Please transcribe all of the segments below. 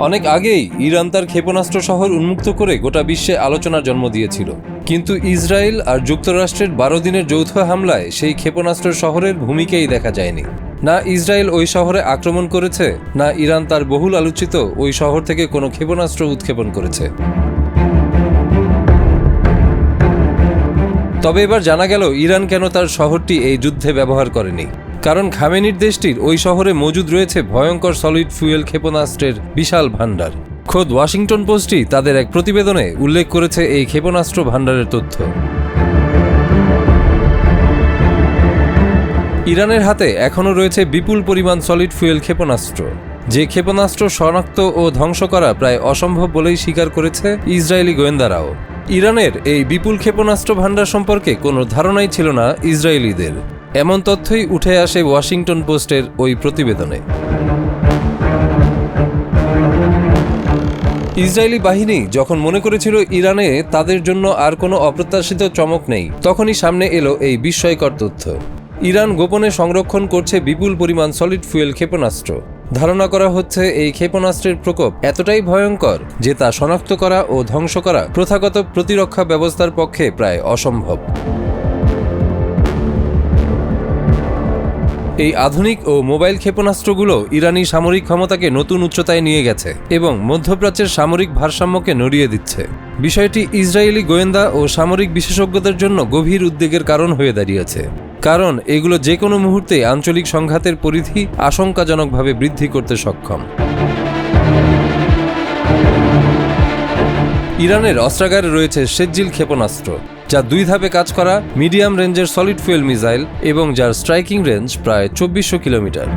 অনেক আগেই ইরান তার ক্ষেপণাস্ত্র শহর উন্মুক্ত করে গোটা বিশ্বে আলোচনার জন্ম দিয়েছিল, কিন্তু ইসরায়েল আর যুক্তরাষ্ট্রের 12 দিনের যৌথ হামলায় সেই ক্ষেপণাস্ত্র শহরের ভূমিকাই দেখা যায়নি। না ইসরায়েল ওই শহরে আক্রমণ করেছে, না ইরান তার বহুল আলোচিত ওই শহর থেকে কোনো ক্ষেপণাস্ত্র উৎক্ষেপণ করেছে। তবে এবার জানা গেল ইরান কেন তার শহরটি এই যুদ্ধে ব্যবহার করেনি। কারণ খামেনির দেশটির ওই শহরে মজুদ রয়েছে ভয়ঙ্কর সলিড ফুয়েল ক্ষেপণাস্ত্রের বিশাল ভাণ্ডার। খোদ ওয়াশিংটন পোস্টই তাদের এক প্রতিবেদনে উল্লেখ করেছে এই ক্ষেপণাস্ত্র ভাণ্ডারের তথ্য। ইরানের হাতে এখনও রয়েছে বিপুল পরিমাণ সলিড ফুয়েল ক্ষেপণাস্ত্র, যে ক্ষেপণাস্ত্র শনাক্ত ও ধ্বংস করা প্রায় অসম্ভব বলেই স্বীকার করেছে ইসরায়েলি গোয়েন্দারাও। ইরানের এই বিপুল ক্ষেপণাস্ত্র ভাণ্ডার সম্পর্কে কোনো ধারণাই ছিল না ইসরায়েলিদের, এমন তথ্যই উঠে আসে ওয়াশিংটন পোস্টের ওই প্রতিবেদনে। ইসরায়েলি বাহিনী যখন মনে করেছিল ইরানে তাদের জন্য আর কোনো অপ্রত্যাশিত চমক নেই, তখনই সামনে এলো এই বিস্ময়কর তথ্য। ইরান গোপনে সংরক্ষণ করছে বিপুল পরিমাণ সলিড ফুয়েল ক্ষেপণাস্ত্র। ধারণা করা হচ্ছে এই ক্ষেপণাস্ত্রের প্রকোপ এতটাই ভয়ঙ্কর যে তা শনাক্ত করা ও ধ্বংস করা প্রথাগত প্রতিরক্ষা ব্যবস্থার পক্ষে প্রায় অসম্ভব। এই আধুনিক ও মোবাইল ক্ষেপণাস্ত্রগুলো ইরানি সামরিক ক্ষমতাকে নতুন উচ্চতায় নিয়ে গেছে এবং মধ্যপ্রাচ্যের সামরিক ভারসাম্যকে নড়িয়ে দিচ্ছে। বিষয়টি ইসরায়েলি গোয়েন্দা ও সামরিক বিশেষজ্ঞদের জন্য গভীর উদ্বেগের কারণ হয়ে দাঁড়িয়েছে, কারণ এগুলো যে কোনো মুহূর্তে আঞ্চলিক সংঘাতের পরিধি আশঙ্কাজনকভাবে বৃদ্ধি করতে সক্ষম। ইরানের অস্ত্রাগারে রয়েছে সেজ্জিল ক্ষেপণাস্ত্র, যা 2 ধাপে কাজ করা মিডিয়াম রেঞ্জের সলিড ফুয়েল মিসাইল এবং যার স্ট্রাইকিং রেঞ্জ প্রায় 2400 কিলোমিটার।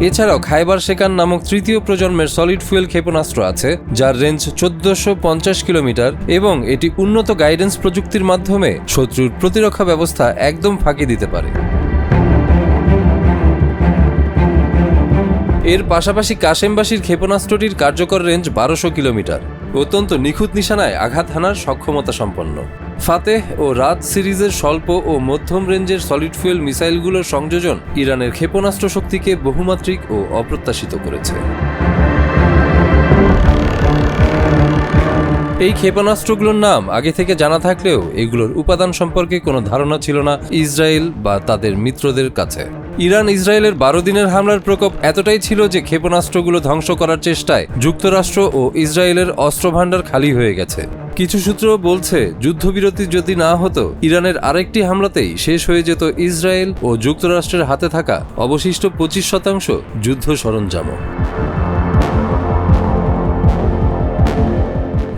এছাড়াও খাইবার শেকান নামক তৃতীয় প্রজন্মের সলিড ফুয়েল ক্ষেপণাস্ত্র আছে, যার রেঞ্জ 1450 কিলোমিটার এবং এটি উন্নত গাইডেন্স প্রযুক্তির মাধ্যমে শত্রুর প্রতিরক্ষা ব্যবস্থা একদম ফাঁকি দিতে পারে। এর পাশাপাশি কাশেমবাসীর ক্ষেপণাস্ত্রটির কার্যকর রেঞ্জ 1200 কিলোমিটার, অত্যন্ত নিখুঁত নিশানায় আঘাত হানার সক্ষমতা সম্পন্ন। ফাতেহ ও রাত সিরিজের স্বল্প ও মধ্যম রেঞ্জের সলিড ফুয়েল মিসাইলগুলোর সংযোজন ইরানের ক্ষেপণাস্ত্র শক্তিকে বহুমাত্রিক ও অপ্রত্যাশিত করেছে। এই ক্ষেপণাস্ত্রগুলোর নাম আগে থেকে জানা থাকলেও এগুলোর উপাদান সম্পর্কে কোনো ধারণা ছিল না ইসরায়েল বা তাদের মিত্রদের কাছে। ইরান ইসরায়েলের 12 দিনের হামলার প্রকোপ এতটাই ছিল যে ক্ষেপণাস্ত্রগুলো ধ্বংস করার চেষ্টায় যুক্তরাষ্ট্র ও ইসরায়েলের অস্ত্রভাণ্ডার খালি হয়ে গেছে। কিছু সূত্র বলছে যুদ্ধবিরতি যদি না হতো, ইরানের আরেকটি হামলাতেই শেষ হয়ে যেত ইসরায়েল ও যুক্তরাষ্ট্রের হাতে থাকা অবশিষ্ট 25% যুদ্ধ সরঞ্জামও।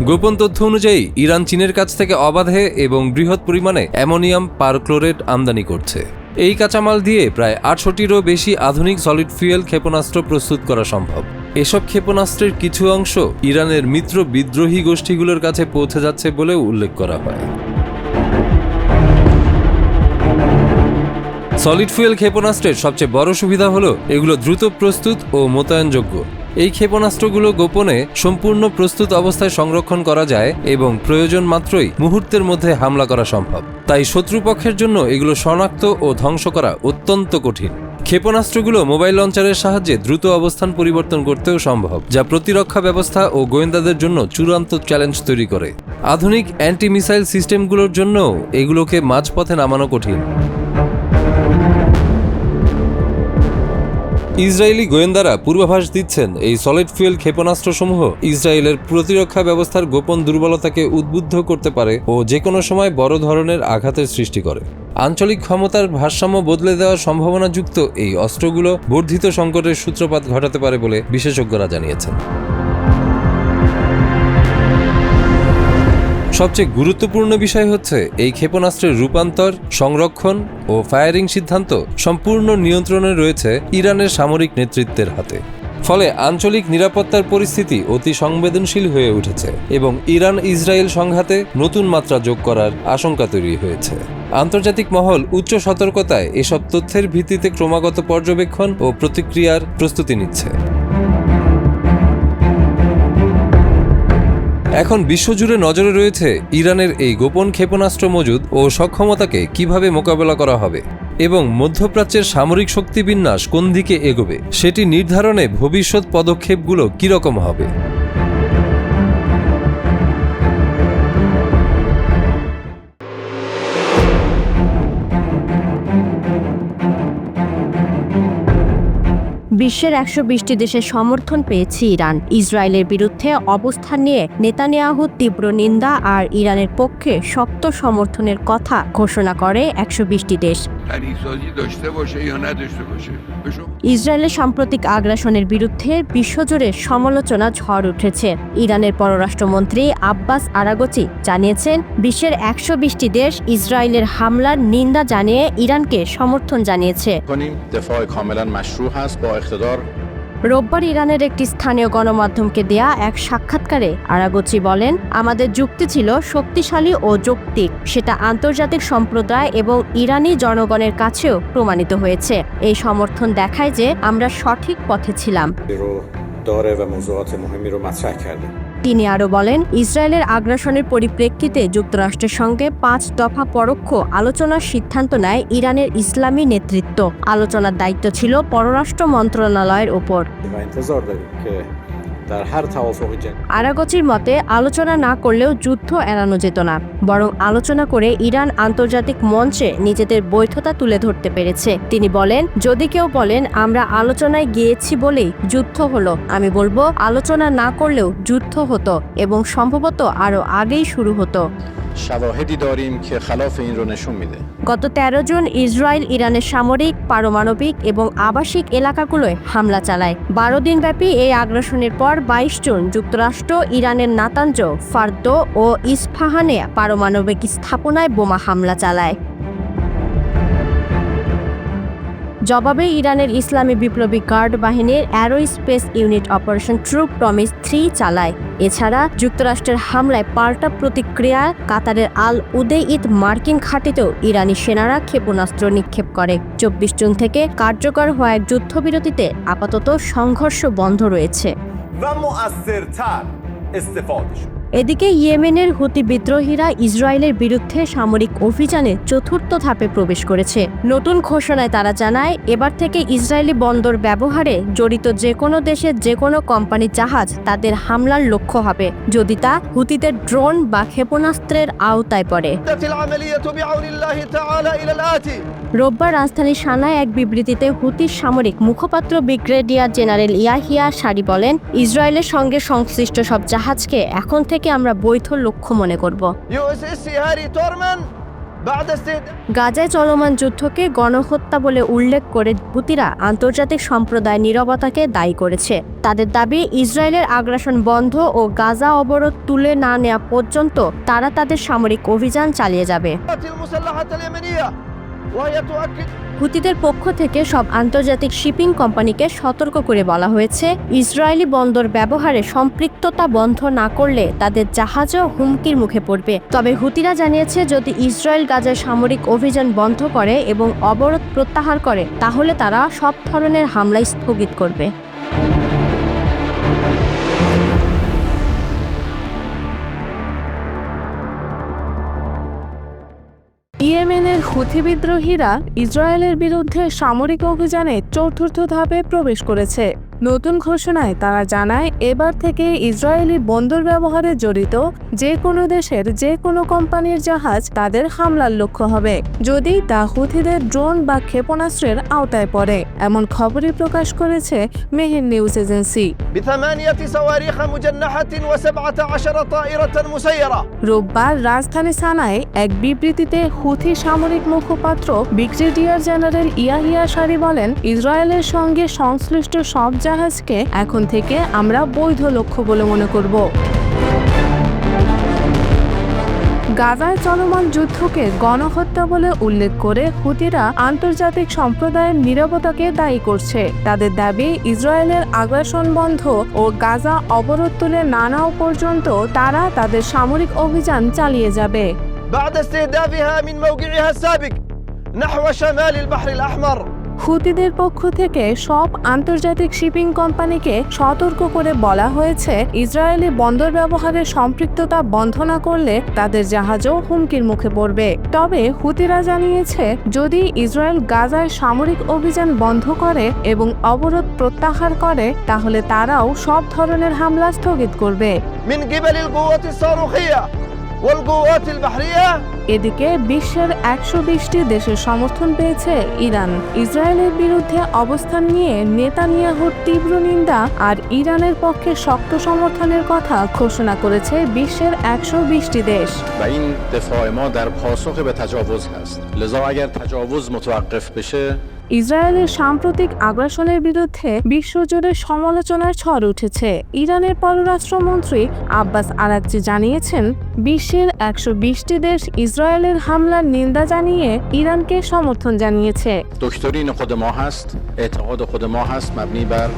গোপন তথ্য অনুযায়ী ইরান চীনের কাছ থেকে অবাধে এবং বৃহৎ পরিমাণে অ্যামোনিয়াম পারক্লোরেট আমদানি করছে। এই কাঁচামাল দিয়ে প্রায় 68টিরও বেশি আধুনিক সলিড ফুয়েল ক্ষেপণাস্ত্র প্রস্তুত করা সম্ভব। এসব ক্ষেপণাস্ত্রের কিছু অংশ ইরানের মিত্র বিদ্রোহী গোষ্ঠীগুলোর কাছে পৌঁছে যাচ্ছে বলেও উল্লেখ করা হয়। সলিড ফুয়েল ক্ষেপণাস্ত্রের সবচেয়ে বড় সুবিধা হলো এগুলো দ্রুত প্রস্তুত ও মোতায়েনযোগ্য। এই ক্ষেপণাস্ত্রগুলো গোপনে সম্পূর্ণ প্রস্তুত অবস্থায় সংরক্ষণ করা যায় এবং প্রয়োজন মাত্রই মুহূর্তের মধ্যে হামলা করা সম্ভব। তাই শত্রুপক্ষের জন্য এগুলো শনাক্ত ও ধ্বংস করা অত্যন্ত কঠিন। ক্ষেপণাস্ত্রগুলো মোবাইল লঞ্চারের সাহায্যে দ্রুত অবস্থান পরিবর্তন করতেও সম্ভব, যা প্রতিরক্ষা ব্যবস্থা ও গোয়েন্দাদের জন্য চূড়ান্ত চ্যালেঞ্জ তৈরি করে। আধুনিক অ্যান্টি মিসাইল সিস্টেমগুলোর জন্যও এগুলোকে মাঝপথে নামানো কঠিন। ইসরায়েলি গোয়েন্দারা পূর্বাভাস দিচ্ছেন এই সলিড ফুয়েল ক্ষেপণাস্ত্রসমূহ ইসরায়েলের প্রতিরক্ষা ব্যবস্থার গোপন দুর্বলতাকে উদ্বুদ্ধ করতে পারে ও যে কোনো সময় বড় ধরনের আঘাতের সৃষ্টি করে। আঞ্চলিক ক্ষমতার ভারসাম্য বদলে দেওয়ার সম্ভাবনাযুক্ত এই অস্ত্রগুলো বর্ধিত সংকটের সূত্রপাত ঘটাতে পারে বলে বিশেষজ্ঞরা জানিয়েছেন। সবচেয়ে গুরুত্বপূর্ণ বিষয় হচ্ছে এই ক্ষেপণাস্ত্রের রূপান্তর, সংরক্ষণ ও ফায়ারিং সিদ্ধান্ত সম্পূর্ণ নিয়ন্ত্রণে রয়েছে ইরানের সামরিক নেতৃত্বের হাতে। ফলে আঞ্চলিক নিরাপত্তার পরিস্থিতি অতি সংবেদনশীল হয়ে উঠেছে এবং ইরান ইসরায়েল সংঘাতে নতুন মাত্রা যোগ করার আশঙ্কা তৈরি হয়েছে। আন্তর্জাতিক মহল উচ্চ সতর্কতায় এসব তথ্যের ভিত্তিতে ক্রমাগত পর্যবেক্ষণ ও প্রতিক্রিয়ার প্রস্তুতি নিচ্ছে। এখন বিশ্বজুড়ে নজরে রয়েছে ইরানের এই গোপন ক্ষেপণাস্ত্র মজুদ ও সক্ষমতাকে কিভাবে মোকাবেলা করা হবে। এবং মধ্যপ্রাচ্যের সামরিক শক্তিবিন্যাস কোন দিকে এগোবে সেটি নির্ধারণে ভবিষ্যৎ পদক্ষেপগুলো কীরকম হবে। বিশ্বের 120টি দেশের সমর্থন পেয়েছে ইরান। ইসরায়েলের বিরুদ্ধে অবস্থান নিয়ে নেতানিয়াহুর তীব্র নিন্দা আর ইরানের পক্ষে শক্ত সমর্থনের কথা ঘোষণা করে 120টি দেশ। ইসরায়েলের সাম্প্রতিক আগ্রাসনের বিরুদ্ধে বিশ্বজুড়ে সমালোচনা ঝড় উঠেছে। ইরানের পররাষ্ট্রমন্ত্রী আব্বাস আরাগচি জানিয়েছেন, বিশ্বের 120টি দেশ ইসরায়েলের হামলার নিন্দা জানিয়ে ইরানকে সমর্থন জানিয়েছে। রোববার ইরানের একটি স্থানীয় গণমাধ্যমকে দেয়া এক সাক্ষাৎকারে আরাগচি বলেন, আমাদের যুক্তি ছিল শক্তিশালী ও যৌক্তিক, সেটা আন্তর্জাতিক সম্প্রদায় এবং ইরানি জনগণের কাছেও প্রমাণিত হয়েছে। এই সমর্থন দেখায় যে আমরা সঠিক পথে ছিলাম। তিনি আরও বলেন, ইসরায়েলের আগ্রাসনের পরিপ্রেক্ষিতে যুক্তরাষ্ট্রের সঙ্গে 5 দফা পরোক্ষ আলোচনার সিদ্ধান্ত নেয় ইরানের ইসলামী নেতৃত্ব। আলোচনার দায়িত্ব ছিল পররাষ্ট্র মন্ত্রণালয়ের ওপর। আরাগচির মতে, আলোচনা না করলেও যুদ্ধ এড়ানো যেত না, বরং আলোচনা করে ইরান আন্তর্জাতিক মঞ্চে নিজেদের বৈধতা তুলে ধরতে পেরেছে। তিনি বলেন, যদি কেউ বলেন আমরা আলোচনায় গিয়েছি বলেই যুদ্ধ হলো, আমি বলবো আলোচনা না করলেও যুদ্ধ হতো এবং সম্ভবত আরও আগেই শুরু হতো। গত 13 জুন ইসরায়েল ইরানের সামরিক, পারমাণবিক এবং আবাসিক এলাকাগুলোয় হামলা চালায়। 12 দিনব্যাপী এই আগ্রাসনের পর 22 জুন যুক্তরাষ্ট্র ইরানের নাতাঞ্জ, ফার্দো ও ইস্পাহানে পারমাণবিক স্থাপনায় বোমা হামলা চালায়। জবাবে ইরানের ইসলামী বিপ্লবী গার্ড বাহিনীর aerospace unit operation true promise 3 চালায়। এছাড়া যুক্তরাষ্ট্রের হামলায় পাল্টা প্রতিক্রিয়া কাতারের আল উদেইদ মার্কিন ঘাঁটিতেও ইরানি সেনারা ক্ষেপণাস্ত্র নিক্ষেপ করে। 24 জুন থেকে কার্যকর হওয়া এক যুদ্ধবিরতিতে আপাতত সংঘর্ষ বন্ধ রয়েছে। এদিকে ইয়েমেনের হুতি বিদ্রোহীরা ইসরায়েলের বিরুদ্ধে সামরিক অভিযানে 4র্থ ধাপে প্রবেশ করেছে। নতুন ঘোষণায় তারা জানায়, এবার থেকে ইসরায়েলি বন্দর ব্যবহারে জড়িত যে কোনো দেশের যে কোনো কোম্পানির জাহাজ তাদের হামলার লক্ষ্য হবে, যদি তা হুতিদের ড্রোন বা ক্ষেপণাস্ত্রের আওতায় পড়ে। রোববার রাজধানী সানায় এক বিবৃতিতে হুতির সামরিক মুখপাত্র ব্রিগেডিয়ার জেনারেল ইয়াহিয়া সারি বলেন, ইসরায়েলের সঙ্গে সংশ্লিষ্ট সব জাহাজকে এখন থেকে আমরা বৈধ লক্ষ্য মনে করব। গাজায় চলমান যুদ্ধকে গণহত্যা বলে উল্লেখ করে হুতিরা আন্তর্জাতিক সম্প্রদায় নীরবতাকে দায়ী করেছে। তাদের দাবি, ইসরায়েলের আগ্রাসন বন্ধ ও গাজা অবরোধ তুলে না নেওয়া পর্যন্ত তারা তাদের সামরিক অভিযান চালিয়ে যাবে। হুতিদের পক্ষ থেকে সব আন্তর্জাতিক শিপিং কোম্পানিকে সতর্ক করে বলা হয়েছে, ইসরায়েলি বন্দর ব্যবহারে সম্পৃক্ততা বন্ধ না করলে তাদের জাহাজও হুমকির মুখে পড়বে। তবে হুতিরা জানিয়েছে, যদি ইসরায়েল গাজায় সামরিক অভিযান বন্ধ করে এবং অবরোধ প্রত্যাহার করে, তাহলে তারা সব ধরনের হামলা স্থগিত করবে। ইয়েমেনের হুথি বিদ্রোহীরা ইসরায়েলের বিরুদ্ধে সামরিক অভিযানে 4র্থ ধাপে প্রবেশ করেছে। নতুন ঘোষণায় তারা জানায়, এবার থেকে ইসরায়েলি বন্দর ব্যবহারে জড়িত যে কোনো দেশের যে কোনো কোম্পানির জাহাজ তাদের হামলার লক্ষ্য হবে, যদি তা হুথিদের ড্রোন বা ক্ষেপণাস্ত্রের আওতায় পড়ে। এমন খবরই প্রকাশ করেছে মেহের নিউজ এজেন্সি। রোববার রাজধানী সানায় এক বিবৃতিতে হুথি সামরিক মুখপাত্র ব্রিগেডিয়ার জেনারেল ইয়াহিয়া সারি বলেন, ইসরায়েলের সঙ্গে সংশ্লিষ্ট সব জাহাজকে এখন থেকে আমরা বৈধ লক্ষ্য বলে মনে করব। গাজায় চলমান যুদ্ধকে গণহত্যা বলে উল্লেখ করে হুতিরা আন্তর্জাতিক সম্প্রদায়ের নীরবতাকে দায়ী করছে। তাদের দাবি, ইসরায়েলের আগ্রাসন বন্ধ ও গাজা অবরোধ তুলে না নেওয়া পর্যন্ত তারা তাদের সামরিক অভিযান চালিয়ে যাবে। بعد استهدافها من موقعها السابق نحو شمال البحر الأحمر হুতিদের পক্ষ থেকে সব আন্তর্জাতিক শিপিং কোম্পানিকে সতর্ক করে বলা হয়েছে ইসরায়েলি বন্দর ব্যবহারে সম্পৃক্ততা বন্ধ না করলে তাদের জাহাজও হুমকির মুখে পড়বে। তবে হুতিরা জানিয়েছে যদি ইসরায়েল গাজায় সামরিক অভিযান বন্ধ করে এবং অবরোধ প্রত্যাহার করে তাহলে তারাও সব ধরনের হামলা স্থগিত করবে। من قبل القوات الصاروخية والقوات البحرية। এদিকে বিশ্বের 120টি দেশের সমর্থন পেয়েছে ইরান। ইসরায়েলের বিরুদ্ধে অবস্থান নিয়ে নেতানিয়াহুর তীব্র নিন্দা আর ইরানের পক্ষে শক্ত সমর্থনের কথা ঘোষণা করেছে বিশ্বের 120টি দেশ। و این دفاع ما در پاسخ به تجاوز هست. لذا اگر تجاوز متوقف بشه ইসরায়েলের সাম্প্রতিক আগ্রাসনের বিরুদ্ধে বিশ্বজুড়ে সমালোচনার ঝড় উঠেছে। ইরানের পররাষ্ট্রমন্ত্রী আব্বাস আরাকচি জানিয়েছেন বিশ্বের 120টি দেশ ইসরায়েলের হামলার নিন্দা জানিয়ে ইরানকে সমর্থন জানিয়েছে। دکترین خود ما هست، اعتقاد خود ما هست مبنی بر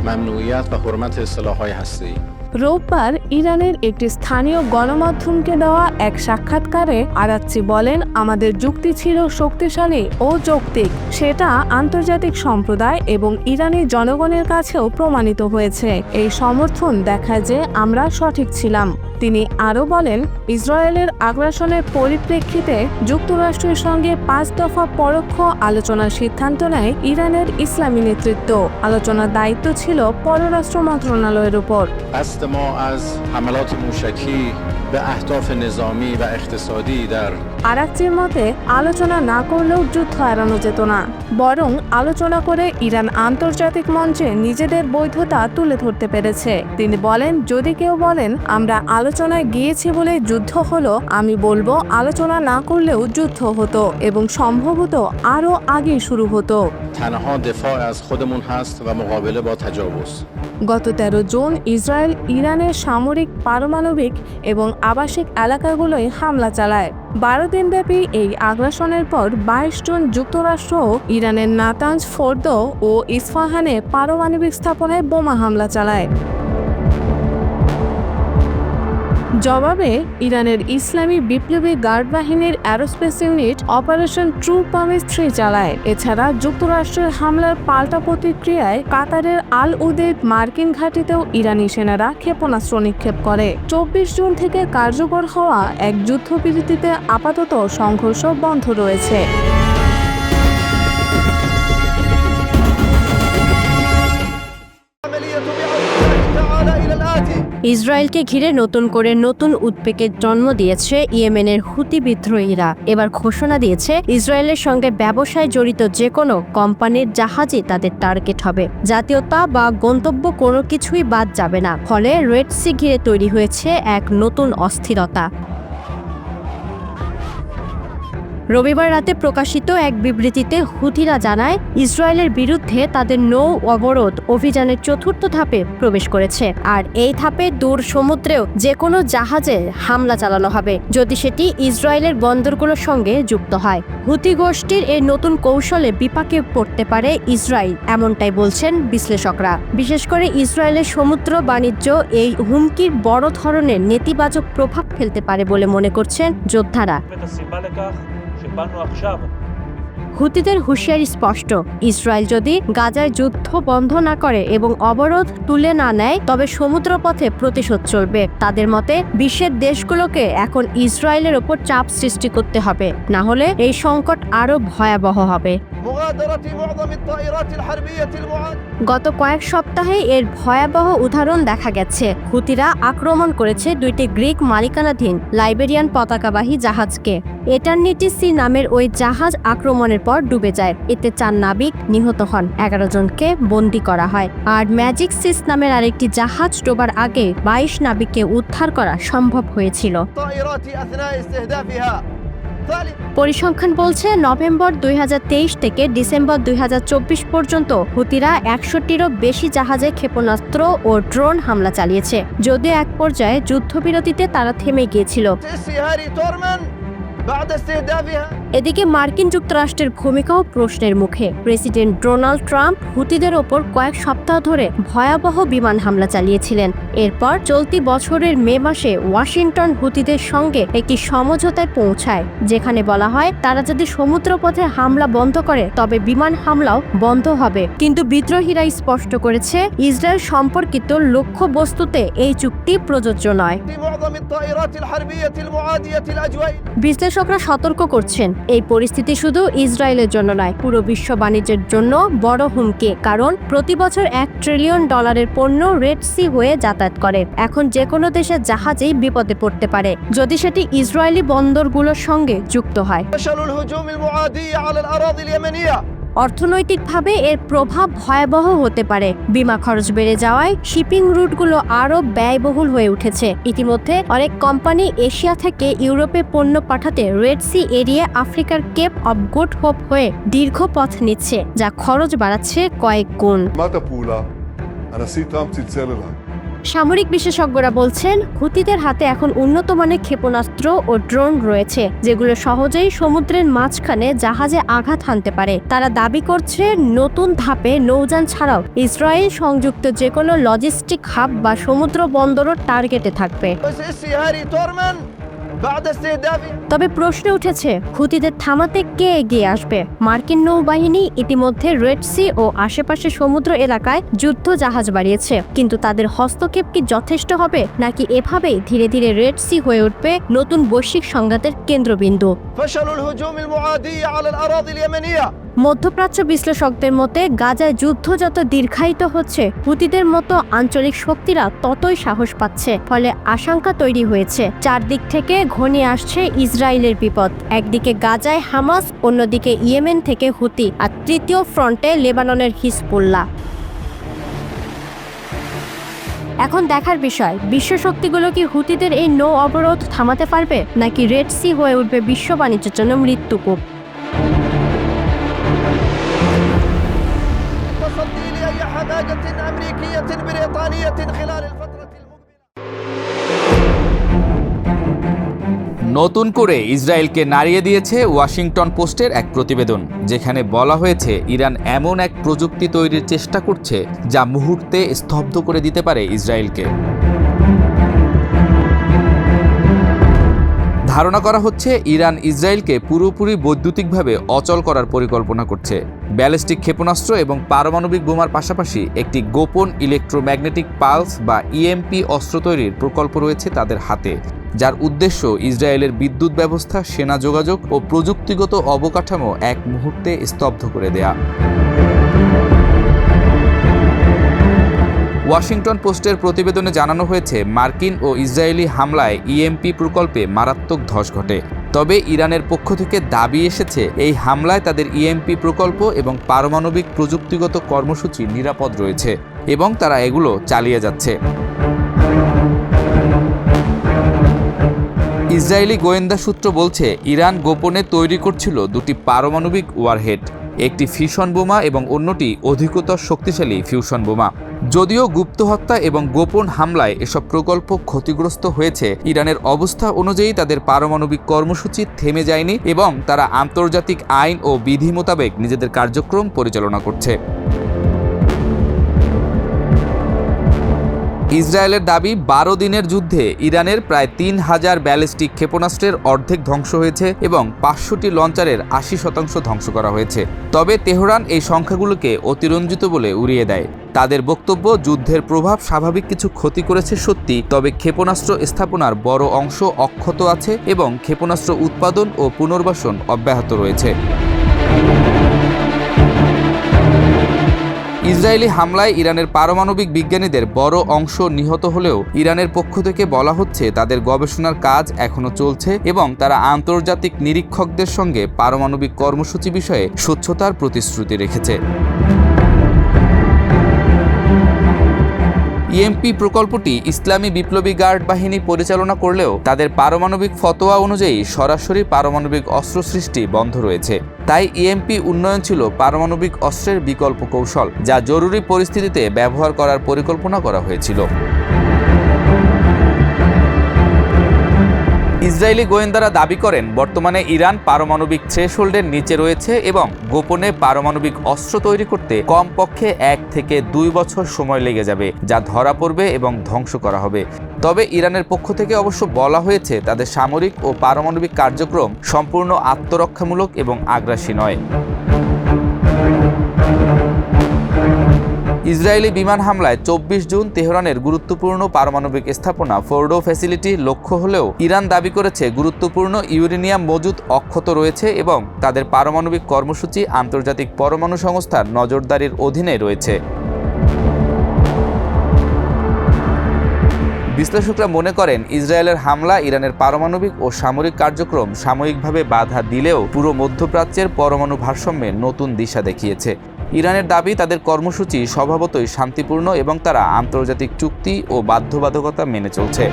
ممنوعیت و حرمت سلاح‌های هسته‌ای। রোববার ইরানের একটি স্থানীয় গণমাধ্যমকে দেওয়া এক সাক্ষাৎকারে আরাকচি বলেন আমাদের যুক্তি ছিল শক্তিশালী ও যৌক্তিক, সেটা আন্তর্জাতিক সম্প্রদায় এবং ইরানি জনগণের কাছেও প্রমাণিত হয়েছে। এই সমর্থন দেখায় যে আমরা সঠিক ছিলাম। তিনি আরও বলেন ইসরায়েলের আগ্রাসনের পরিপ্রেক্ষিতে যুক্তরাষ্ট্রের সঙ্গে 5 দফা পরোক্ষ আলোচনার সিদ্ধান্ত নেয় ইরানের ইসলামী নেতৃত্ব। আলোচনার দায়িত্ব ছিল পররাষ্ট্র মন্ত্রণালয়ের উপর। قصد ما از حملات موشکی به اهداف نظامی و اقتصادی در আরাকচির মতে আলোচনা না করলেও যুদ্ধ এড়ানো যেত না, বরং আলোচনা করে ইরান আন্তর্জাতিক মঞ্চে নিজেদের বৈধতা তুলে ধরতে পেরেছে। তিনি বলেন যদি কেউ বলেন আমরা আলোচনায় গিয়েছি বলে যুদ্ধ হলো, আমি বলবো আলোচনা না করলেও যুদ্ধ হতো এবং সম্ভবত আরও আগে শুরু হতো। تنها دفاع از خودمون هست و مقابله با تجاوز. গত 13 জুন ইসরায়েল ইরানের সামরিক, পারমাণবিক এবং আবাসিক এলাকাগুলোয় হামলা চালায়। 12 দিনব্যাপী এই আগ্রাসনের পর 22 জুন যুক্তরাষ্ট্র ইরানের নাতানজ, ফোর্দো ও ইস্ফাহানে পারমাণবিক স্থাপনায় বোমা হামলা চালায়। জবাবে ইরানের ইসলামী বিপ্লবী গার্ড বাহিনীর aerospace unit operation true promise 3 চালায়। এছাড়া যুক্তরাষ্ট্রের হামলার পাল্টা প্রতিক্রিয়ায় কাতারের আল উদেদ মার্কিন ঘাঁটিতেও ইরানি সেনারা ক্ষেপণাস্ত্র নিক্ষেপ করে। 24 জুন থেকে কার্যকর হওয়া এক যুদ্ধবিরতিতে আপাতত সংঘর্ষ বন্ধ রয়েছে। ইসরায়েলকে ঘিরে নতুন করে নতুন উদ্বেগের জন্ম দিয়েছে ইয়েমেনের হুতি বিদ্রোহীরা। এবার ঘোষণা দিয়েছে ইসরায়েলের সঙ্গে ব্যবসায় জড়িত যে কোনো কোম্পানির জাহাজই তাদের টার্গেট হবে। জাতীয়তা বা গন্তব্য কোনো কিছুই বাদ যাবে না। ফলে রেড সি ঘিরে তৈরি হয়েছে এক নতুন অস্থিরতা। রবিবার রাতে প্রকাশিত এক বিবৃতিতে হুথিরা জানায় ইসরায়েলের বিরুদ্ধে তাদের নৌ অবরোধ অভিযানের 4র্থ ধাপে প্রবেশ করেছে। আর এই ধাপে দূর সমুদ্রেও যে কোনো জাহাজে হামলা চালানো হবে যদি সেটি ইসরায়েলের বন্দরগুলোর সঙ্গে যুক্ত হয়। হুথি গোষ্ঠীর এই নতুন কৌশলে বিপাকে পড়তে পারে ইসরায়েল, এমনটাই বলছেন বিশ্লেষকরা। বিশেষ করে ইসরায়েলের সমুদ্র বাণিজ্য এই হুমকির বড় ধরনের নেতিবাচক প্রভাব ফেলতে পারে বলে মনে করছেন যোদ্ধারা। হুতিদের হুঁশিয়ারি স্পষ্ট, ইসরায়েল যদি গাজায় যুদ্ধ বন্ধ না করে এবং অবরোধ তুলে না নেয় তবে সমুদ্রপথে প্রতিশোধ চলবে। তাদের মতে বিশ্বের দেশগুলোকে এখন ইসরায়েলের ওপর চাপ সৃষ্টি করতে হবে, না হলে এই সংকট আরো ভয়াবহ হবে। গত কয়েক সপ্তাহে এর ভয়াবহ উদাহরণ দেখা গেছে। হুতিরা আক্রমণ করেছে 2টি গ্রিক মালিকানাধীন লাইবেরিয়ান পতাকাবাহী জাহাজকে। এটারনিটি সি নামের ওই জাহাজ আক্রমণের পর ডুবে যায়। এতে 4 নাবিক নিহত হন, 11 জনকে বন্দী করা হয়। আর ম্যাজিক সিস নামের আরেকটি জাহাজ ডোবার আগে 22 নাবিককে উদ্ধার করা সম্ভব হয়েছিল। পরিসংখ্যান বলছে নভেম্বর 2023 থেকে ডিসেম্বর 2024 পর্যন্ত হুতিরা 100টিরও বেশি জাহাজে ক্ষেপণাস্ত্র ও ড্রোন হামলা চালিয়েছে। যদিও এক পর্যায়ে যুদ্ধবিরতিতে তারা থেমে গিয়েছিল। بعد استهدافها. এদিকে মার্কিন যুক্তরাষ্ট্রের ভূমিকাও প্রশ্নের মুখে। প্রেসিডেন্ট ডোনাল্ড ট্রাম্প হুতিদের ওপর কয়েক সপ্তাহ ধরে ভয়াবহ বিমান হামলা চালিয়েছিলেন। এরপর চলতি বছরের মে মাসে ওয়াশিংটন হুতিদের সঙ্গে একটি সমঝোতায় পৌঁছায়, যেখানে বলা হয় তারা যদি সমুদ্রপথে হামলা বন্ধ করে তবে বিমান হামলাও বন্ধ হবে। কিন্তু বিদ্রোহীরা স্পষ্ট করেছে ইসরায়েল সম্পর্কিত লক্ষ্যবস্তুতে এই চুক্তি প্রযোজ্য নয়। معظم الطائرات الحربية المعادية الأجواء. বিশ্লেষকরা সতর্ক করছেন এই পরিস্থিতি শুধু ইসরায়েলের জন্য নয়, পুরো বিশ্ব বাণিজ্যের জন্য বড় হুমকি। কারণ প্রতি বছর $1 ট্রিলিয়ন পণ্য রেড সি হয়ে যাতায়াত করে। এখন যে কোনো দেশের জাহাজেই বিপদে পড়তে পারে যদি সেটি ইসরায়েলি বন্দরগুলোর সঙ্গে যুক্ত হয়। فشل الهجوم المعادي على الأراضي اليمنية. অর্থনৈতিকভাবে এর প্রভাব ভয়াবহ হতে পারে। বিমা খরচ বেড়ে যাওয়ায় শিপিং রুটগুলো আরও ব্যয়বহুল হয়ে উঠেছে। ইতিমধ্যে অনেক কোম্পানি এশিয়া থেকে ইউরোপে পণ্য পাঠাতে রেড সি এরিয়া আফ্রিকার কেপ অব গুড হোপ হয়ে দীর্ঘ পথ নিচ্ছে, যা খরচ বাড়াচ্ছে কয়েক গুণ। ماذا بولا؟ أنا سيتام تتزللها. সামরিক বিশেষজ্ঞরা বলছেন হুতিদের হাতে এখন উন্নত মানের ক্ষেপণাস্ত্র ও ড্রোন রয়েছে, যেগুলো সহজেই সমুদ্রের মাঝখানে জাহাজে আঘাত হানতে পারে। তারা দাবি করছে নতুন ধাপে নৌযান ছাড়াও ইসরায়েল সংযুক্ত যে কোনো লজিস্টিক হাব বা সমুদ্র বন্দরও টার্গেটে থাকবে। هاري تورمان بعد استهدافها. তবে প্রশ্ন উঠেছে হুতিদের থামাতে কে এগিয়ে আসবে? মার্কিন নৌবাহিনী ইতিমধ্যে রেড সি ও আশেপাশে সমুদ্র এলাকায় যুদ্ধ জাহাজ বাড়িয়েছে, কিন্তু তাদের হস্তক্ষেপ কি যথেষ্ট হবে, নাকি এভাবেই ধীরে ধীরে রেড সি হয়ে উঠবে নতুন বৈশ্বিক সংঘাতের কেন্দ্রবিন্দু? فشل الهجوم المعادي على الأراضي اليمنية. মধ্যপ্রাচ্য বিশ্লেষকদের মতে গাজায় যুদ্ধ যত দীর্ঘায়িত হচ্ছে, হুতিদের মতো আঞ্চলিক শক্তিরা ততই সাহস পাচ্ছে। ফলে আশঙ্কা তৈরি হয়েছে চারদিক থেকে ঘনিয়ে আসছে ইসরায়েলের বিপদ। একদিকে গাজায় হামাস, অন্যদিকে ইয়েমেন থেকে হুতি, আর তৃতীয় ফ্রন্টে লেবাননের হিজবুল্লাহ। এখন দেখার বিষয় বিশ্ব শক্তিগুলো কি হুতিদের এই নৌ অবরোধ থামাতে পারবে, নাকি রেড সি হয়ে উঠবে বিশ্ব বাণিজ্যের জন্য মৃত্যুকূপ। تصدي لأي حماقة أمريكية بريطانية خلال الفترة المقبلة. নতুন করে ইসরায়েলকে নাড়িয়ে দিয়েছে ওয়াশিংটন পোস্টের এক প্রতিবেদন, যেখানে বলা হয়েছে ইরান এমন এক প্রযুক্তি তৈরির চেষ্টা করছে যা মুহূর্তে স্তব্ধ করে দিতে পারে ইসরায়েলকে। ধারণা করা হচ্ছে ইরান ইসরায়েলকে পুরোপুরি বৈদ্যুতিকভাবে অচল করার পরিকল্পনা করছে। ব্যালিস্টিক ক্ষেপণাস্ত্র এবং পারমাণবিক বোমার পাশাপাশি একটি গোপন ইলেকট্রোম্যাগনেটিক পালস বা ইএমপি অস্ত্র তৈরির প্রকল্প রয়েছে তাদের হাতে, যার উদ্দেশ্য ইসরায়েলের বিদ্যুৎ ব্যবস্থা, সেনা যোগাযোগ ও প্রযুক্তিগত অবকাঠামো এক মুহূর্তে স্তব্ধ করে দেয়া। ওয়াশিংটন পোস্টের প্রতিবেদনে জানানো হয়েছে মার্কিন ও ইসরায়েলি হামলায় ইএমপি প্রকল্পে মারাত্মক ধস ঘটে। তবে ইরানের পক্ষ থেকে দাবি এসেছে এই হামলায় তাদের ইএমপি প্রকল্প এবং পারমাণবিক প্রযুক্তিগত কর্মসূচি নিরাপদ রয়েছে এবং তারা এগুলো চালিয়ে যাচ্ছে। ইসরায়েলি গোয়েন্দা সূত্র বলছে ইরান গোপনে তৈরি করছিল দুটি পারমাণবিক ওয়ারহেড, একটি ফিশন বোমা এবং অন্যটি অধিকতর শক্তিশালী ফিউশন বোমা। যদিও গুপ্ত হত্যা এবং গোপন হামলায় এসব প্রকল্প ক্ষতিগ্রস্ত হয়েছে, ইরানের অবস্থা অনুযায়ী তাদের পারমাণবিক কর্মসূচি থেমে যায়নি এবং তারা আন্তর্জাতিক আইন ও বিধি মোতাবেক নিজেদের কার্যক্রম পরিচালনা করছে। ইসরায়েলের দাবি 12 দিনের যুদ্ধে ইরানের প্রায় 3000 ব্যালিস্টিক ক্ষেপণাস্ত্রের অর্ধেক ধ্বংস হয়েছে এবং 500টি লঞ্চারের 80% ধ্বংস করা হয়েছে। তবে তেহরান এই সংখ্যাগুলোকে অতিরঞ্জিত বলে উড়িয়ে দেয়। তাদের বক্তব্য, যুদ্ধের প্রভাব স্বাভাবিক কিছু ক্ষতি করেছে সত্যি, তবে ক্ষেপণাস্ত্র স্থাপনার বড় অংশ অক্ষত আছে এবং ক্ষেপণাস্ত্র উৎপাদন ও পুনর্বাসন অব্যাহত রয়েছে। ইসরায়েলি হামলায় ইরানের পারমাণবিক বিজ্ঞানীদের বড় অংশ নিহত হলেও ইরানের পক্ষ থেকে বলা হচ্ছে তাদের গবেষণার কাজ এখনো চলছে এবং তারা আন্তর্জাতিক নিরীক্ষকদের সঙ্গে পারমাণবিক কর্মসূচি বিষয়ে স্বচ্ছতার প্রতিশ্রুতি রেখেছে। ইএমপি প্রকল্পটি ইসলামী বিপ্লবী গার্ড বাহিনী পরিচালনা করলেও তাদের পারমাণবিক ফতোয়া অনুযায়ী সরাসরি পারমাণবিক অস্ত্র সৃষ্টি বন্ধ রয়েছে। তাই ইএমপি উন্নয়ন ছিল পারমাণবিক অস্ত্রের বিকল্প কৌশল, যা জরুরি পরিস্থিতিতে ব্যবহার করার পরিকল্পনা করা হয়েছিল। ইসরায়েলি গোয়েন্দারা দাবি করেন বর্তমানে ইরান পারমাণবিক থ্রেশহোল্ডের নিচে রয়েছে এবং গোপনে পারমাণবিক অস্ত্র তৈরি করতে কমপক্ষে 1 থেকে 2 বছর সময় লেগে যাবে, যা ধরা পড়বে এবং ধ্বংস করা হবে। তবে ইরানের পক্ষ থেকে অবশ্য বলা হয়েছে তাদের সামরিক ও পারমাণবিক কার্যক্রম সম্পূর্ণ আত্মরক্ষামূলক এবং আগ্রাসী নয়। ইসরায়েলি বিমান হামলায় 24 জুন তেহরানের গুরুত্বপূর্ণ পারমাণবিক স্থাপনা ফোর্ডো ফ্যাসিলিটি লক্ষ্য হলেও ইরান দাবি করেছে গুরুত্বপূর্ণ ইউরেনিয়াম মজুদ অক্ষত রয়েছে এবং তাদের পারমাণবিক কর্মসূচি আন্তর্জাতিক পরমাণু সংস্থার নজরদারির অধীনে রয়েছে। বিশ্লেষকরা মনে করেন ইসরায়েলের হামলা ইরানের পারমাণবিক ও সামরিক কার্যক্রম সাময়িকভাবে বাধা দিলেও পুরো মধ্যপ্রাচ্যের পরমাণু ভারসাম্যে নতুন দিশা দেখিয়েছে। ইরানের দাবি তাদের কর্মসূচি স্বভাবতই শান্তিপূর্ণ এবং তারা আন্তর্জাতিক চুক্তি ও বাধ্যবাধকতা মেনে চলছে।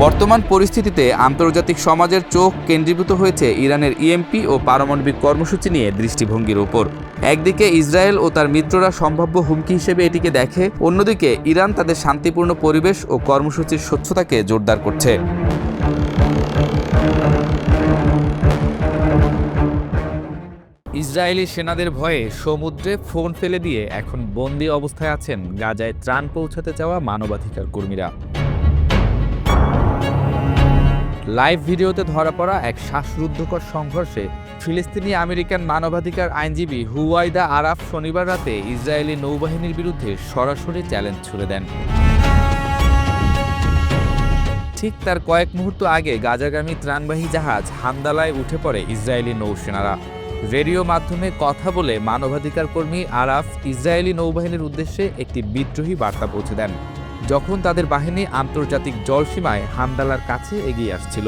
বর্তমান পরিস্থিতিতে আন্তর্জাতিক সমাজের চোখ কেন্দ্রীভূত হয়েছে ইরানের ইএমপি ও পারমাণবিক কর্মসূচি নিয়ে দৃষ্টিভঙ্গির উপর। একদিকে ইসরায়েল ও তার মিত্ররা সম্ভাব্য হুমকি হিসেবে এটিকে দেখে, অন্যদিকে ইরান তাদের শান্তিপূর্ণ পরিবেশ ও কর্মসূচির স্বচ্ছতাকে জোরদার করছে। ইসরায়েলি সেনাদের ভয়ে সমুদ্রে ফোন ফেলে দিয়ে এখন বন্দী অবস্থায় আছেন গাজায় ত্রাণ পৌঁছাতে চাওয়া মানবাধিকার কর্মীরা। লাইভ ভিডিওতে ধরা পড়া এক শ্বাসরুদ্ধকর সংঘর্ষে ফিলিস্তিনি আমেরিকান মানবাধিকার আইনজীবী হুয়াইদা আরাফ শনিবার রাতে ইসরায়েলি নৌবাহিনীর বিরুদ্ধে সরাসরি চ্যালেঞ্জ ছুড়ে দেন। ঠিক তার কয়েক মুহূর্ত আগে গাজাগামী ত্রাণবাহী জাহাজ হামদালায় উঠে পড়ে ইসরায়েলি নৌসেনারা। রেডিও মাধ্যমে কথা বলে মানবাধিকার কর্মী আরাফ ইসরায়েলি নৌবাহিনীর উদ্দেশ্যে একটি বিদ্রোহী বার্তা পৌঁছে দেন যখন তাদের বাহিনী আন্তর্জাতিক জলসীমায় হামদালার কাছে এগিয়ে আসছিল।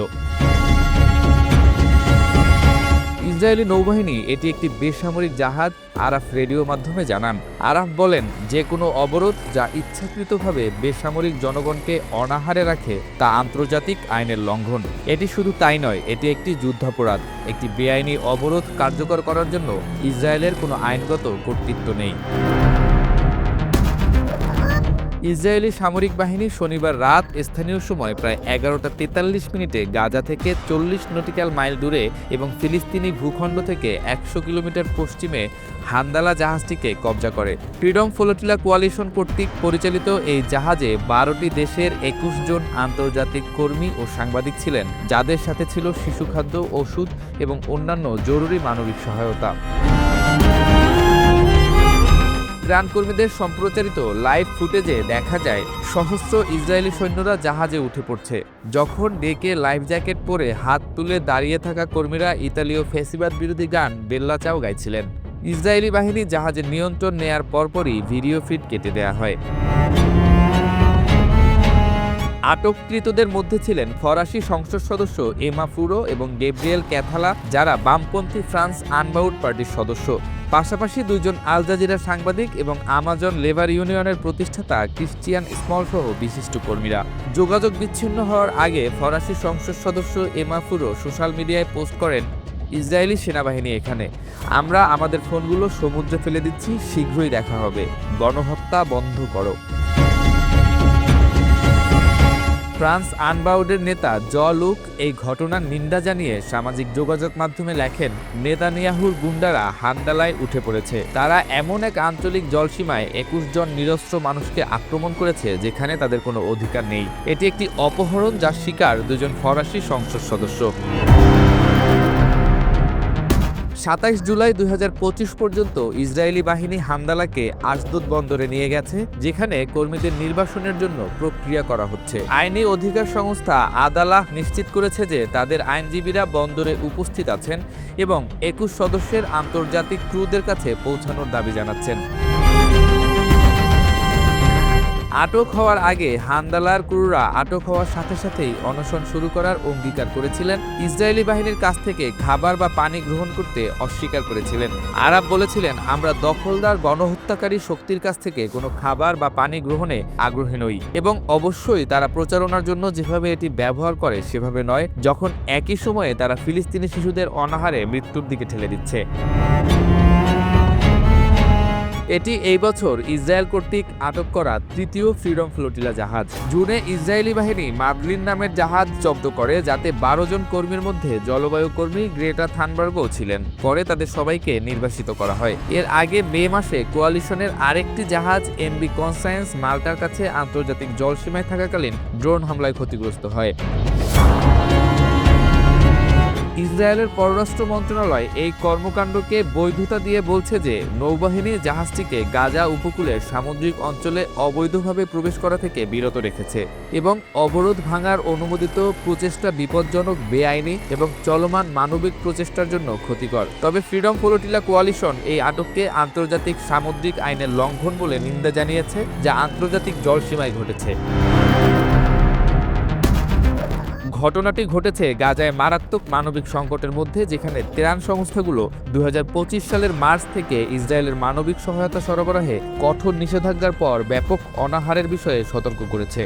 ইসরায়েলি নৌবাহিনী এটি একটি বেসামরিক জাহাজ, আরাফ রেডিও মাধ্যমে জানান। আরাফ বলেন, যে কোনো অবরোধ যা ইচ্ছাকৃতভাবে বেসামরিক জনগণকে অনাহারে রাখে তা আন্তর্জাতিক আইনের লঙ্ঘন। এটি শুধু তাই নয়, এটি একটি যুদ্ধাপরাধ। একটি বেআইনি অবরোধ কার্যকর করার জন্য ইসরায়েলের কোনো আইনগত কর্তৃত্ব নেই। ইসরায়েলি সামরিক বাহিনী শনিবার রাত স্থানীয় সময় প্রায় 11:43 গাজা থেকে 40 নটিক্যাল মাইল দূরে এবং ফিলিস্তিনি ভূখণ্ড থেকে 100 কিলোমিটার পশ্চিমে হামদালা জাহাজটিকে কবজা করে। ফ্রিডম ফ্লোটিলা কোয়ালিশন কর্তৃক পরিচালিত এই জাহাজে 12টি দেশের 21 জন আন্তর্জাতিক কর্মী ও সাংবাদিক ছিলেন, যাদের সাথে ছিল শিশু খাদ্য, ওষুধ এবং অন্যান্য জরুরি মানবিক সহায়তা। ত্রাণকর্মীদের সম্প্রচারিত লাইভ ফুটেজে দেখা যায় সহস্র ইসরায়েলি সৈন্যরা জাহাজে উঠে পড়ছে। যখন ডেকে লাইফ জ্যাকেট পরে হাত তুলে দাঁড়িয়ে থাকা কর্মীরা ইতালীয় ফ্যাসিবাদ বিরোধী গান বেল্লা চাও গাইছিলেন। ইসরায়েলি বাহিনী জাহাজের নিয়ন্ত্রণ নেয়ার পরপরই ভিডিও ফিড কেটে দেয়া হয়। আটককৃতদের মধ্যে ছিলেন ফরাসি সংসদ সদস্য এমা ফুরো এবং গ্যাব্রিয়েল ক্যাথালা, যারা বামপন্থী ফ্রান্স আনবাউড পার্টির সদস্য। পাশাপাশি 2 জন আল জাজিরা সাংবাদিক এবং আমাজন লেবার ইউনিয়নের প্রতিষ্ঠাতা ক্রিশ্চিয়ান স্মল সহ বিশিষ্ট কর্মীরা। যোগাযোগ বিচ্ছিন্ন হওয়ার আগে ফরাসি সংসদ সদস্য এমা ফুরো সোশ্যাল মিডিয়ায় পোস্ট করেন, ইসরায়েলি সেনাবাহিনী এখানে, আমরা আমাদের ফোনগুলো সমুদ্রে ফেলে দিচ্ছি, শীঘ্রই দেখা হবে, গণহত্যা বন্ধ করো। ফ্রান্স আনবাউডের নেতা লুক এই ঘটনার নিন্দা জানিয়ে সামাজিক যোগাযোগ মাধ্যমে লেখেন, নেতানিয়াহুর গুন্ডারা হামদালায় উঠে পড়েছে। তারা এমন এক আঞ্চলিক জলসীমায় 21 জন নিরস্ত্র মানুষকে আক্রমণ করেছে যেখানে তাদের কোনো অধিকার নেই। এটি একটি অপহরণ যার শিকার 2 জন ফরাসি সংসদ সদস্য। 27 জুলাই 2025 পর্যন্ত ইসরায়েলি বাহিনী হামদালাকে আশদোদ বন্দরে নিয়ে গেছে, যেখানে কর্মীদের নির্বাসনের জন্য প্রক্রিয়া করা হচ্ছে। আইনি অধিকার সংস্থা আদালাহ নিশ্চিত করেছে যে তাদের আইনজীবীরা বন্দরে উপস্থিত আছেন এবং 21 সদস্যের আন্তর্জাতিক ক্রুদের কাছে পৌঁছানোর দাবি জানাচ্ছেন। আটক হওয়ার আগে হামদালার ক্রুরা আটক হওয়ার সাথে সাথেই অনশন শুরু করার অঙ্গীকার করেছিলেন। ইসরায়েলি বাহিনীর কাছ থেকে খাবার বা পানি গ্রহণ করতে অস্বীকার করেছিলেন। আরাব বলেছিলেন, আমরা দখলদার গণহত্যাকারী শক্তির কাছ থেকে কোনো খাবার বা পানি গ্রহণে আগ্রহী নই, এবং অবশ্যই তারা প্রচারণার জন্য যেভাবে এটি ব্যবহার করে সেভাবে নয়, যখন একই সময়ে তারা ফিলিস্তিনি শিশুদের অনাহারে মৃত্যুর দিকে ঠেলে দিচ্ছে। এটি এই বছর ইসরায়েল কর্তৃক আটক করা তৃতীয় ফ্রিডম ফ্লোটিলা জাহাজ। জুনে ইসরায়েলি বাহিনী মার্লিন নামের জাহাজ জব্দ করে, যাতে 12 জন কর্মীর মধ্যে জলবায়ু কর্মী গ্রেটা থানবার্গও ছিলেন। পরে তাদের সবাইকে নির্বাসিত করা হয়। এর আগে মে মাসে কোয়ালিশনের আরেকটি জাহাজ এমবি কনসায়েন্স মাল্টার কাছে আন্তর্জাতিক জলসীমায় থাকাকালীন ড্রোন হামলায় ক্ষতিগ্রস্ত হয়। ইসরায়েলের পররাষ্ট্র মন্ত্রণালয় এই কর্মকাণ্ডকে বৈধতা দিয়ে বলছে যে নৌবাহিনী জাহাজটিকে গাজা উপকূলের সামুদ্রিক অঞ্চলে অবৈধভাবে প্রবেশ করা থেকে বিরত রেখেছে এবং অবরোধ ভাঙার অনুমোদিত প্রচেষ্টা বিপজ্জনক, বেআইনি এবং চলমান মানবিক প্রচেষ্টার জন্য ক্ষতিকর। তবে ফ্রিডম ফ্লোটিলা কোয়ালিশন এই আটককে আন্তর্জাতিক সামুদ্রিক আইনের লঙ্ঘন বলে নিন্দা জানিয়েছে, যা আন্তর্জাতিক জলসীমায় ঘটেছে। ঘটনাটি ঘটেছে গাজায় মারাত্মক মানবিক সংকটের মধ্যে, যেখানে ত্রাণ সংস্থাগুলো 2025 সালের মার্চ থেকে ইসরায়েলের মানবিক সহায়তা সরবরাহে কঠোর নিষেধাজ্ঞার পর ব্যাপক অনাহারের বিষয়ে সতর্ক করেছে।